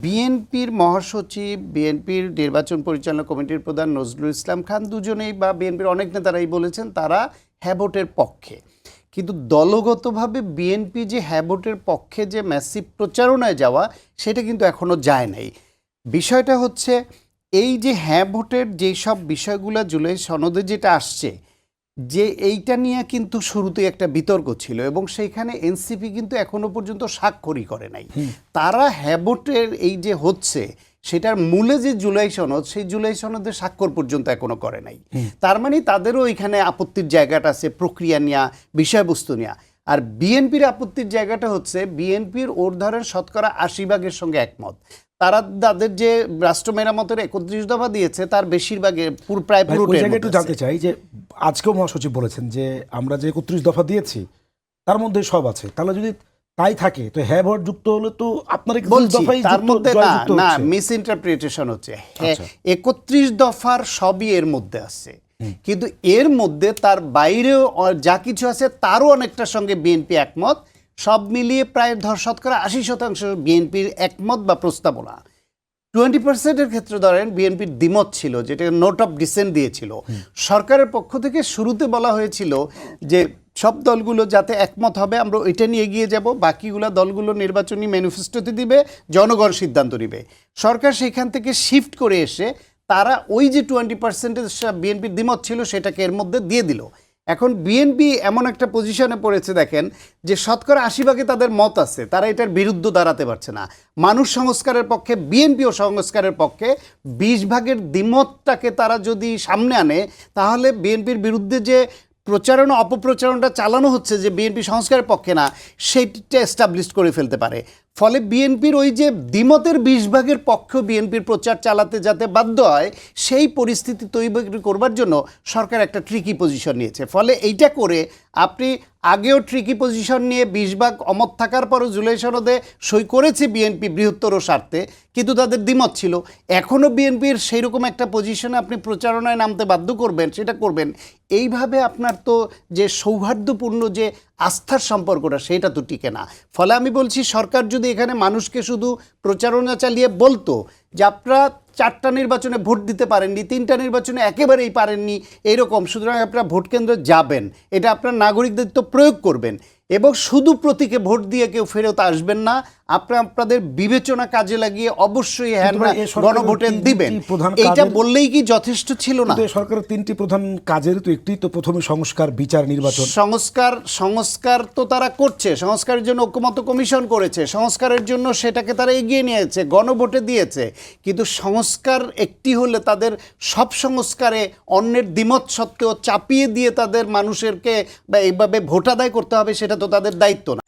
বিএনপির মহাসচিব, বিএনপির নির্বাচন পরিচালনা কমিটির প্রধান নজরুল ইসলাম খান দুজনেই বা বিএনপির অনেক নেতারাই বলেছেন তারা হ্যাভোটের পক্ষে। কিন্তু দলগতভাবে বিএনপি যে হ্যাভোটের পক্ষে যে ম্যাসিভ প্রচারণায় যাওয়া সেটা কিন্তু এখনও যায় নাই। বিষয়টা হচ্ছে এই যে হ্যাভোটের যেই সব বিষয়গুলো জুলাই সনদে যেটা আসছে যে এইটা নিয়ে কিন্তু শুরুতে একটা বিতর্ক ছিল এবং সেইখানে এনসিপি কিন্তু এখনো পর্যন্ত স্বাক্ষরই করে নাই। তারা হ্যাভোটের এই যে হচ্ছে সেটার মূলে যে জুলাই সনদ সেই জুলাই সনদের স্বাক্ষর পর্যন্ত এখনো করে নাই। তার মানে তাদেরও এখানে আপত্তির জায়গাটা আছে প্রক্রিয়া নিয়ে, বিষয়বস্তু নিয়ে। আর বিএনপির আপত্তির জায়গাটা হচ্ছে বিএনপির ওর ধরেন শতকরা ৮০% সঙ্গে একমত। তারা তাদের যে রাষ্ট্র মেরামতের ৩১ দফা দিয়েছে তার বেশিরভাগের প্রায় পুরোটাই একটু জানতে চাই যে আজকেও মহাসচিব বলেছেন যে আমরা যে ৩১ দফা দিয়েছি তার মধ্যে সব আছে, তাহলে যদি তাই থাকে তো হ্যাঁ ভোট যুক্ত হলে তো আপনার তার মধ্যে না মিস ইন্টারপ্রিটেশন হচ্ছে। ৩১ দফার সবই এর মধ্যে আছে, কিন্তু এর মধ্যে তার বাইরেও যা কিছু আছে তারও অনেকটার সঙ্গে বিএনপি একমত। সব মিলিয়ে প্রায় শতকরা ৮০% বিএনপির একমত বা প্রস্তাবনা। 20%-এর ক্ষেত্রে ধরেন বিএনপির দ্বিমত ছিল, যেটা নোট অফ ডিসেন্ট দিয়েছিল। সরকারের পক্ষ থেকে শুরুতে বলা হয়েছিল যে সব দলগুলো যাতে একমত হবে আমরা ওইটা নিয়ে এগিয়ে যাব, বাকিগুলো দলগুলো নির্বাচনী ম্যানিফেস্টোতে দিবে, জনগণ সিদ্ধান্ত নেবে। সরকার সেখান থেকে শিফট করে এসে তারা ওই যে 20% বিএনপির দ্বিমত ছিল সেটাকে এর মধ্যে দিয়ে দিল। এখন বিএনপি এমন একটা পজিশনে পড়েছে দেখেন যে শতকরা ৮০% তাদের মত আছে, তারা এটার বিরুদ্ধে দাঁড়াতে পারছে না। মানুষ সংস্কারের পক্ষে, বিএনপিও সংস্কারের পক্ষে। 20% দ্বিমতটাকে তারা যদি সামনে আনে তাহলে বিএনপির বিরুদ্ধে যে প্রচারণা অপপ্রচারণটা চালানো হচ্ছে যে বিএনপি সংস্কারের পক্ষে না, সেইটা এস্টাবলিশ করে ফেলতে পারে। ফলে বিএনপির ওই যে দ্বিমতের 20% পক্ষে বিএনপির প্রচার চালাতে যাতে বাধ্য হয় সেই পরিস্থিতি তৈরি করবার জন্য সরকার একটা ট্রিকি পজিশন নিয়েছে। ফলে এইটা করে আপনি আগেও ট্রিকি পজিশন নিয়ে 20% অমত থাকার পরও জুলাই সনদে সই করেছে বিএনপি বৃহত্তর স্বার্থে, কিন্তু তাদের দ্বিমত ছিল। এখনও বিএনপির সেই রকম একটা পজিশনে আপনি প্রচারণায় নামতে বাধ্য করবেন, সেটা করবেন। এইভাবে আপনার তো যে সৌহার্দ্যপূর্ণ যে আস্থার সম্পর্কটা সেটা তো টিকে না। ফলে আমি বলছি সরকার যদি এখানে মানুষকে শুধু প্রচারণা চালিয়ে বলতো যে আপনারা 4টা নির্বাচনে ভোট দিতে পারেননি, 3টা নির্বাচনে একেবারেই পারেননি এইরকম, সুতরাং আপনারা ভোট কেন্দ্রে যাবেন, এটা আপনার নাগরিক দায়িত্ব প্রয়োগ করবেন এবং শুধু প্রতীকে ভোট দিয়ে কেউ ফেরত আসবেন না, আপনাদের বিবেচনা কাজে লাগিয়ে অবশ্যই হ্যাঁ গণভোটে দিবেন। এইটা বললেই কি যথেষ্ট ছিল না? সরকারের 3টি প্রধান কাজের তো একটি তো প্রথমে সংস্কার, বিচার, নির্বাচন। সংস্কার তো তারা করছে, সংস্কারের জন্য ঐক্যমত্য কমিশন করেছে, সংস্কারের জন্য সেটাকে তারা এগিয়ে নিয়েছে, গণভোটে দিয়েছে। কিন্তু সংস্কার একটি হলে তাদের সব সংস্কারে অন্যের দ্বিমত সত্ত্বেও চাপিয়ে দিয়ে তাদের মানুষেরকে বা এইভাবে ভোট আদায় করতে হবে, সেটা তো তাদের দায়িত্ব না।